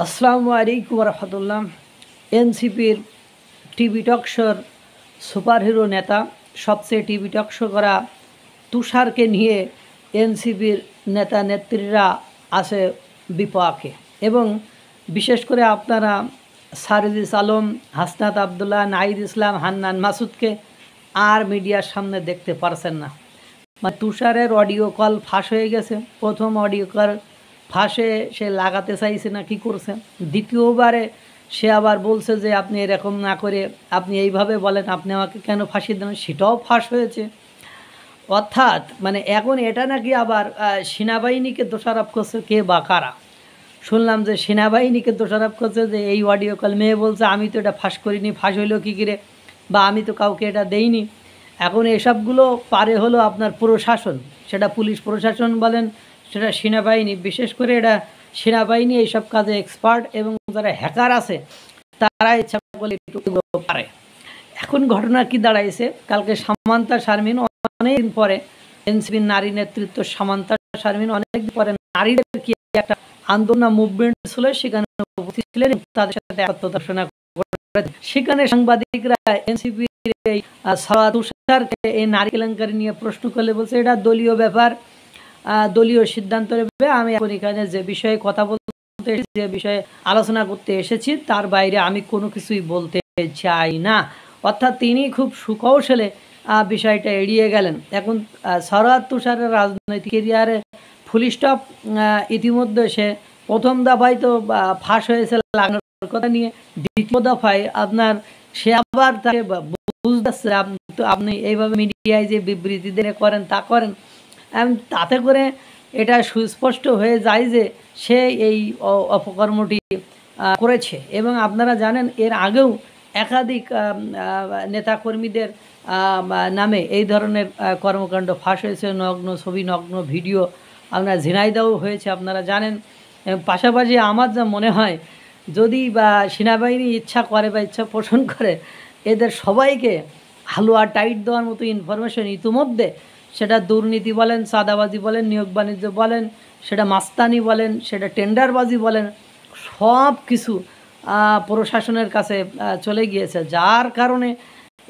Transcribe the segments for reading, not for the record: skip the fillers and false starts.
আসসালামু আলাইকুম রহমতুল্লাহ। এনসিপির টিভি টক শোর সুপারহিরো নেতা, সবচেয়ে টিভি টক শো করা তুষারকে নিয়ে এনসিপির নেতা নেত্রীরা আছে বিপাকে, এবং বিশেষ করে আপনারা সারিদিস আলম, হাসনাত আবদুল্লাহ, নাহিদ ইসলাম, হান্নান মাসুদকে আর মিডিয়ার সামনে দেখতে পারছেন না। মানে তুষারের অডিও কল ফাঁস হয়ে গেছে। প্রথম অডিও কল ফাঁসে সে লাগাতে চাইছে না, কি করছে। দ্বিতীয়বারে সে আবার বলছে যে আপনি এরকম না করে আপনি এইভাবে বলেন, আপনি আমাকে কেন ফাঁসি দেন, সেটাও ফাঁস হয়েছে। অর্থাৎ মানে এখন এটা নাকি আবার সেনাবাহিনীকে দোষারোপ করছে কে বা কারা। শুনলাম যে সেনাবাহিনীকে দোষারোপ করছে যে এই অডিও কল, মেয়ে বলছে আমি তো এটা ফাঁস করিনি, ফাঁস হইলো কী করে, বা আমি তো কাউকে এটা দেইনি। এখন এসবগুলো পারে হলো আপনার প্রশাসন, সেটা পুলিশ প্রশাসন বলেন, সেটা সেনাবাহিনী, বিশেষ করে এটা সেনাবাহিনী এইসব কাজে এক্সপার্ট, এবং যারা হ্যাকার আছে তারা ইচ্ছা করলে পারে। এখন ঘটনা কি দাঁড়াইছে, কালকে সামান্তা শারমিন অনেকদিন পরে, এনসিপির নারী নেতৃত্ব সামান্তা শারমিন অনেকদিন পরে নারীদের কি একটা আন্দোলন মুভমেন্ট ছিল, সেখানে উপস্থিত ছিলেন, তাদের সাথে আত্মদর্শনা করে। সেখানে সাংবাদিকরা এনসিপির এই তুষারকে এই নারী কেলেঙ্কারি নিয়ে প্রশ্ন করলে বলছে এটা দলীয় ব্যাপার, দলীয় সিদ্ধান্ত নেবে। আমি এখন এখানে যে বিষয়ে কথা বলতে, যে বিষয়ে আলোচনা করতে এসেছি তার বাইরে আমি কোনো কিছুই বলতে চাই না। অর্থাৎ তিনি খুব সুকৌশলে বিষয়টা এড়িয়ে গেলেন। এখন সরোয়ার তুষারের রাজনৈতিক ক্যারিয়ারে ফুল স্টপ ইতিমধ্যে সে প্রথম দফায় তো ফাঁস হয়েছে লাগানোর কথা নিয়ে, দ্বিতীয় দফায় আপনার সে আবার তাকে বুঝতেছে আপনি এইভাবে মিডিয়ায় যে বিবৃতি দিয়ে করেন তা করেন, তাতে করে এটা সুস্পষ্ট হয়ে যায় যে সে এই অপকর্মটি করেছে। এবং আপনারা জানেন এর আগেও একাধিক নেতাকর্মীদের নামে এই ধরনের কর্মকাণ্ড ফাঁস হয়েছে, নগ্ন ছবি, নগ্ন ভিডিও আপনার ঝিনাইদাও হয়েছে, আপনারা জানেন। পাশাপাশি আমার যা মনে হয়, যদি বা সেনাবাহিনী ইচ্ছা করে বা ইচ্ছা পোষণ করে, এদের সবাইকে হালুয়া টাইট দেওয়ার মতো ইনফরমেশন ইতিমধ্যে, সেটা দুর্নীতি বলেন, চাঁদাবাজি বলেন, নিয়োগ বাণিজ্য বলেন, সেটা মাস্তানি বলেন, সেটা টেন্ডারবাজি বলেন, সব কিছু প্রশাসনের কাছে চলে গিয়েছে, যার কারণে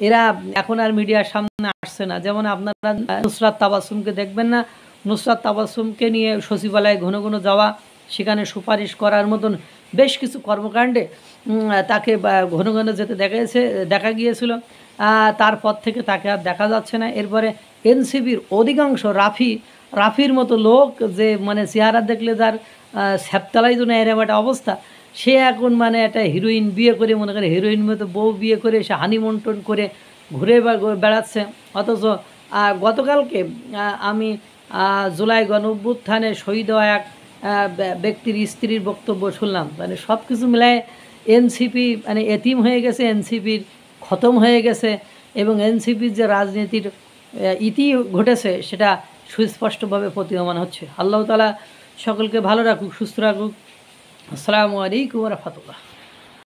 এরা এখন আর মিডিয়ার সামনে আসছে না। যেমন আপনারা নুসরাত তাবাসসুমকে দেখবেন না, নুসরাত তাবাসসুমকে নিয়ে সচিবালয়ে ঘন ঘন যাওয়া, সেখানে সুপারিশ করার মতন বেশ কিছু কর্মকাণ্ডে তাকে ঘন ঘন যেতে দেখা গিয়েছিল। তারপর থেকে তাকে আর দেখা যাচ্ছে না। এরপরে এনসিপির অধিকাংশ রাফির মতো লোক, যে মানে চেহারা দেখলে যার স্যাপতালাই জন্য এরকম একটা অবস্থা, সে এখন মানে একটা হিরোইন বিয়ে করে, মনে করে হিরোইন মতো বউ বিয়ে করে সে হানিমন্টন করে ঘুরে বেড়াচ্ছে। অথচ গতকালকে আমি জুলাই গণঅভ্যুত্থানে শহীদ হওয়া এক ব্যক্তির স্ত্রীর বক্তব্য শুনলাম। মানে সব কিছু মিলায় এনসিপি মানে এতিম হয়ে গেছে, এনসিপির খতম হয়ে গেছে, এবং এনসিপির যে রাজনীতির ইতি ঘটেছে সেটা সুস্পষ্টভাবে প্রতীয়মান হচ্ছে। আল্লাহ তাআলা সকলকে ভালো রাখুক, সুস্থ রাখুক। আসসালামু আলাইকুম ওয়া রাহমাতুল্লাহ।